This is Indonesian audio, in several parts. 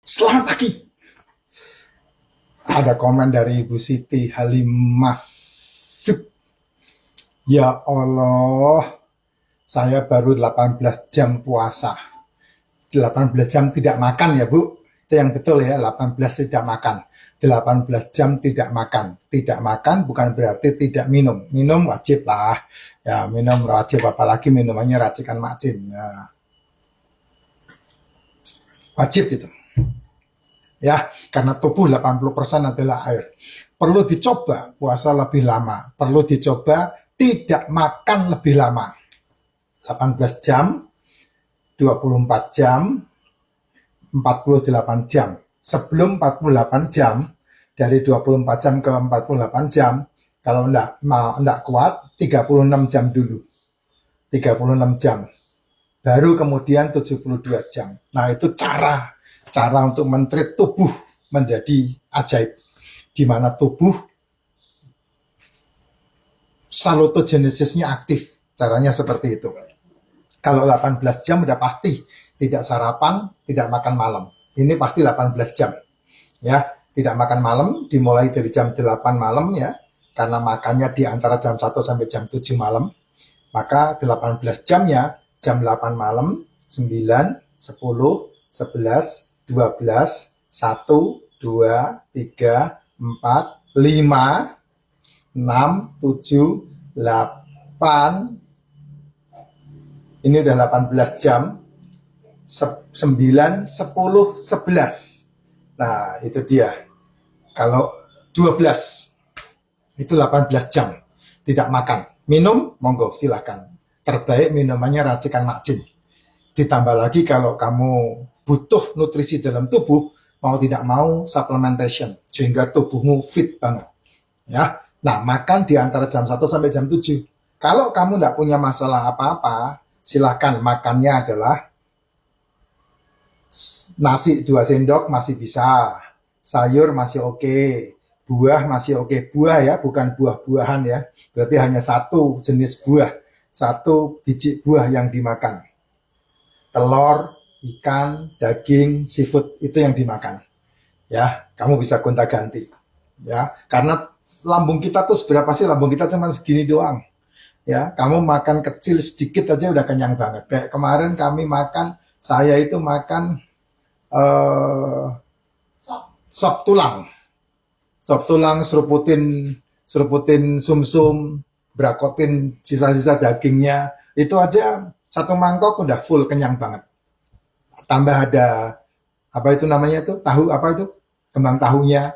Selamat pagi. Ada komen dari Ibu Siti Halimah. Ya Allah, saya baru 18 jam puasa. 18 jam tidak makan ya Bu. Itu yang betul ya, 18 tidak makan. 18 jam tidak makan. Tidak makan bukan berarti tidak minum. Minum wajib lah. Ya, minum wajib, apalagi minumannya racikan macin. Ya. Wajib gitu. Ya, karena tubuh 80% adalah air. Perlu dicoba puasa lebih lama. Perlu dicoba tidak makan lebih lama. 18 jam, 24 jam, 48 jam. Sebelum 48 jam, dari 24 jam ke 48 jam, kalau enggak kuat, 36 jam dulu. 36 jam. Baru kemudian 72 jam. Nah, itu cara untuk men-treat tubuh menjadi ajaib. Di mana tubuh salutogenesisnya aktif. Caranya seperti itu. Kalau 18 jam udah pasti tidak sarapan, tidak makan malam. Ini pasti 18 jam. Ya, tidak makan malam dimulai dari jam 8 malam ya. Karena makannya di antara jam 1 sampai jam 7 malam. Maka 18 jamnya jam 8 malam, 9, 10, 11, 12, 1, 2, 3, 4, 5, 6, 7, 8. Ini udah 18 jam. 9, 10, 11. Nah, itu dia. Kalau 12, itu 18 jam. Tidak makan. Minum, monggo, silakan. Terbaik minumannya racikan macin. Ditambah lagi kalau kamu butuh nutrisi dalam tubuh, mau tidak mau supplementation, sehingga tubuhmu fit banget. Ya, nah makan di antara jam 1 sampai jam 7. Kalau kamu tidak punya masalah apa-apa, silakan makannya adalah nasi 2 sendok masih bisa, sayur masih oke, buah masih oke. Buah ya, bukan buah-buahan ya, berarti hanya satu jenis buah, satu biji buah yang dimakan. Telur, ikan, daging, seafood itu yang dimakan. Ya, kamu bisa gonta-ganti. Ya, karena lambung kita tuh seberapa sih? Lambung kita cuma segini doang. Ya, kamu makan kecil sedikit aja udah kenyang banget. Kayak kemarin kami makan, saya itu makan sop tulang. Sop tulang seruputin sumsum, brakotin sisa-sisa dagingnya. Itu aja satu mangkok udah full kenyang banget. Tambah ada apa itu namanya tuh, tahu apa itu, kembang tahunya,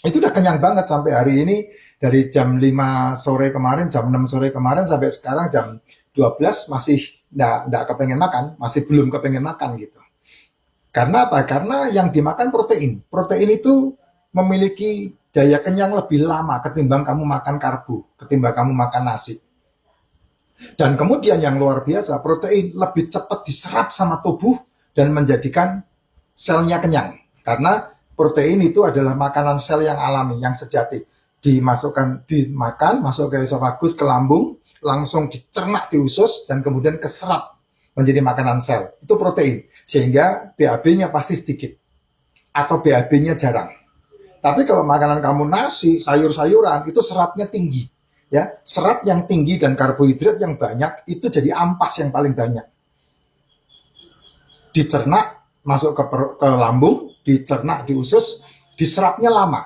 itu udah kenyang banget. Sampai hari ini dari jam 5 sore kemarin, jam 6 sore kemarin sampai sekarang jam 12 masih enggak kepengen makan, masih belum kepengen makan gitu. Karena apa? Karena yang dimakan protein. Protein itu memiliki daya kenyang lebih lama ketimbang kamu makan karbo, ketimbang kamu makan nasi. Dan kemudian yang luar biasa, protein lebih cepat diserap sama tubuh dan menjadikan selnya kenyang. Karena protein itu adalah makanan sel yang alami, yang sejati. Dimakan, masuk ke esofagus, ke lambung, langsung dicerna di usus, dan kemudian keserap menjadi makanan sel. Itu protein. Sehingga BAB-nya pasti sedikit. Atau BAB-nya jarang. Tapi kalau makanan kamu nasi, sayur-sayuran, itu seratnya tinggi. Ya, serat yang tinggi dan karbohidrat yang banyak, itu jadi ampas yang paling banyak. Dicerna, masuk ke lambung, dicerna di usus, diserapnya lama.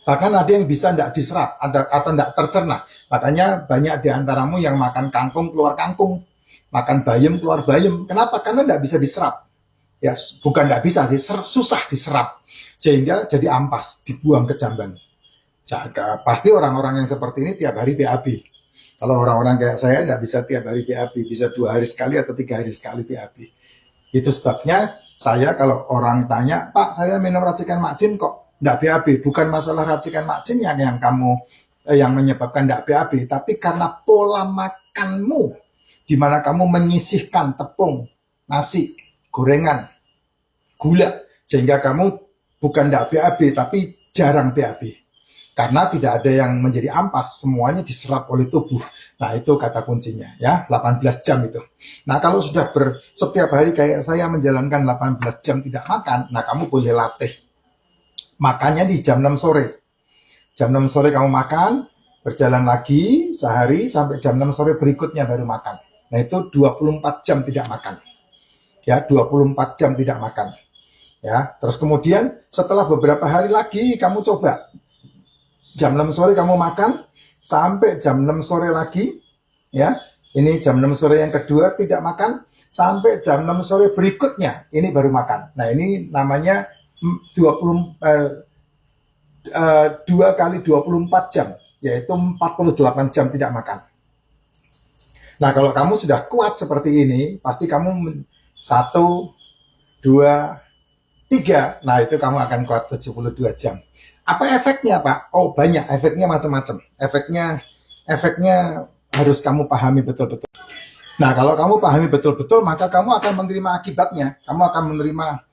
Bahkan ada yang bisa tidak diserap atau tidak tercerna. Makanya banyak di antaramu yang makan kangkung keluar kangkung, makan bayam keluar bayam. Kenapa? Karena tidak bisa diserap. Ya, bukan tidak bisa sih, susah diserap. Sehingga jadi ampas, dibuang ke jamban. Pasti orang-orang yang seperti ini tiap hari BAB. Kalau orang-orang kayak saya tidak bisa tiap hari BAB, bisa 2 hari sekali atau 3 hari sekali BAB. Itu sebabnya saya kalau orang tanya, Pak saya minum racikan macin kok tidak BAB. Bukan masalah racikan macin yang yang menyebabkan tidak BAB, tapi karena pola makanmu, di mana kamu menyisihkan tepung, nasi, gorengan, gula, sehingga kamu bukan tidak BAB, tapi jarang BAB. Karena tidak ada yang menjadi ampas, semuanya diserap oleh tubuh. Nah, itu kata kuncinya ya, 18 jam itu. Nah, kalau sudah setiap hari kayak saya menjalankan 18 jam tidak makan, nah kamu boleh latih. Makannya di jam 6 sore. Jam 6 sore kamu makan, berjalan lagi sehari sampai jam 6 sore berikutnya baru makan. Nah, itu 24 jam tidak makan. Ya, 24 jam tidak makan. Ya, terus kemudian setelah beberapa hari lagi kamu coba. Jam 6 sore kamu makan sampai jam 6 sore lagi, ya. Ini jam 6 sore yang kedua tidak makan sampai jam 6 sore berikutnya ini baru makan. Nah, ini namanya 2 kali 24 jam, yaitu 48 jam tidak makan. Nah, kalau kamu sudah kuat seperti ini, pasti kamu 1, 2, 3, nah itu kamu akan kuat 72 jam. Apa efeknya, Pak? Oh, banyak. Efeknya macam-macam. Efeknya harus kamu pahami betul-betul. Nah, kalau kamu pahami betul-betul, maka kamu akan menerima akibatnya. Kamu akan menerima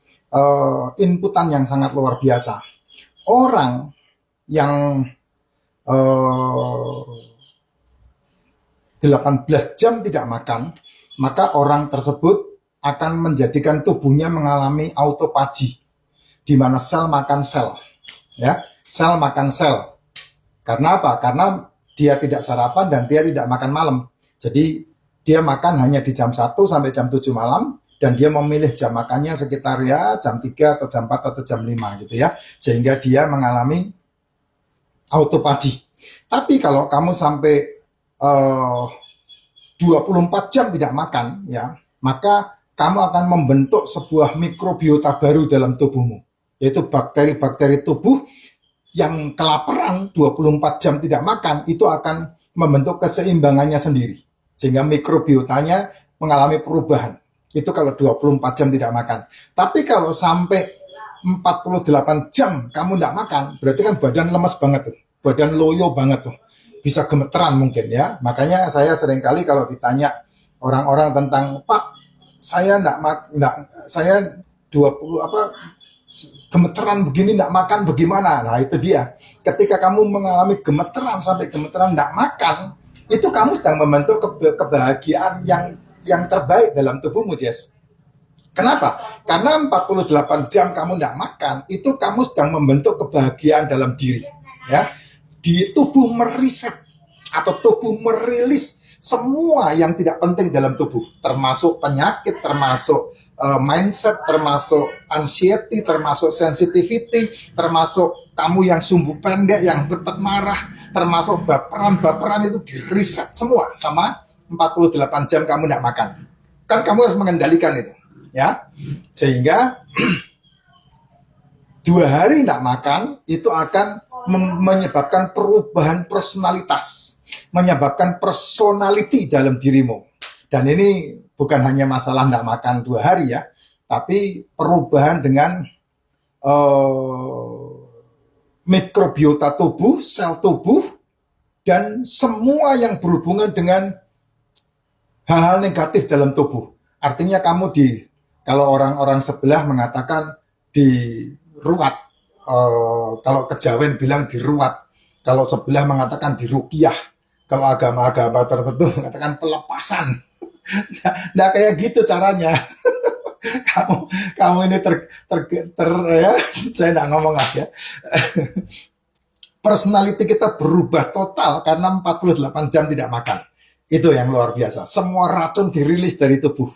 inputan yang sangat luar biasa. Orang yang 18 jam tidak makan, maka orang tersebut akan menjadikan tubuhnya mengalami autophagy, di mana sel makan sel. Ya, sel makan sel. Karena apa? Karena dia tidak sarapan dan dia tidak makan malam. Jadi dia makan hanya di jam 1 sampai jam 7 malam, dan dia memilih jam makannya sekitar ya jam 3 atau jam 4 atau jam 5 gitu ya. Sehingga dia mengalami autophagy. Tapi kalau kamu sampai 24 jam tidak makan, ya, maka kamu akan membentuk sebuah mikrobiota baru dalam tubuhmu, yaitu bakteri-bakteri tubuh yang kelaparan 24 jam tidak makan, itu akan membentuk keseimbangannya sendiri. Sehingga mikrobiotanya mengalami perubahan. Itu kalau 24 jam tidak makan. Tapi kalau sampai 48 jam kamu tidak makan, berarti kan badan lemes banget tuh. Badan loyo banget tuh. Bisa gemeteran mungkin ya. Makanya saya seringkali kalau ditanya orang-orang tentang, Pak, saya saya 20 gemeteran begini tidak makan bagaimana? Nah, itu dia. Ketika kamu mengalami gemeteran sampai gemeteran tidak makan, itu kamu sedang membentuk kebahagiaan yang terbaik dalam tubuhmu, Jess. Kenapa? Karena 48 jam kamu tidak makan, itu kamu sedang membentuk kebahagiaan dalam diri. Ya, di tubuh meriset atau tubuh merilis semua yang tidak penting dalam tubuh, termasuk penyakit, termasuk mindset, termasuk anxiety, termasuk sensitivity, termasuk kamu yang sumbu pendek, yang cepat marah, termasuk baperan itu diriset semua sama 48 jam kamu tidak makan. Kan kamu harus mengendalikan itu, ya. Sehingga 2 hari tidak makan itu akan menyebabkan perubahan personalitas, menyebabkan personality dalam dirimu. Dan ini bukan hanya masalah tidak makan 2 hari ya, tapi perubahan dengan mikrobiota tubuh, sel tubuh, dan semua yang berhubungan dengan hal-hal negatif dalam tubuh. Artinya kamu kalau orang-orang sebelah mengatakan diruat, kalau kejawen bilang diruat, kalau sebelah mengatakan diruqyah, kalau agama-agama tertentu mengatakan pelepasan. Nah, kayak gitu caranya. kamu ini ya, saya nggak ngomong aja. Personality kita berubah total karena 48 jam tidak makan. Itu yang luar biasa. Semua racun dirilis dari tubuh.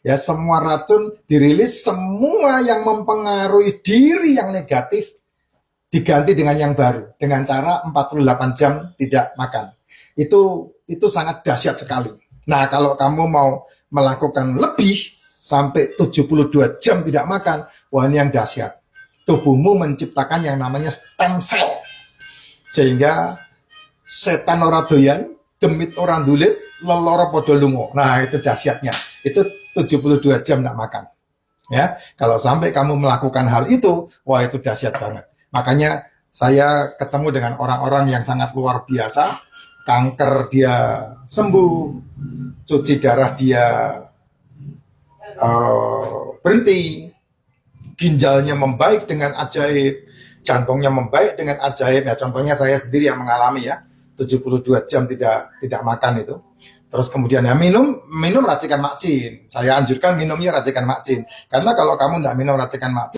Ya, semua racun dirilis, semua yang mempengaruhi diri yang negatif diganti dengan yang baru, dengan cara 48 jam tidak makan. Itu sangat dahsyat sekali. Nah, kalau kamu mau melakukan lebih sampai 72 jam tidak makan, wah, ini yang dahsyat. Tubuhmu menciptakan yang namanya stem cell. Sehingga setan ora doyan, demit orang dulit, leloro podo lungo. Nah, itu dahsyatnya. Itu 72 jam tidak makan. Ya, kalau sampai kamu melakukan hal itu, wah, itu dahsyat banget. Makanya saya ketemu dengan orang-orang yang sangat luar biasa, kanker dia sembuh, cuci darah dia berhenti, ginjalnya membaik dengan ajaib, jantungnya membaik dengan ajaib. Ya, contohnya saya sendiri yang mengalami ya, 72 jam tidak makan itu. Terus kemudian ya minum racikan makcin. Saya anjurkan minumnya racikan makcin. Karena kalau kamu tidak minum racikan makcin,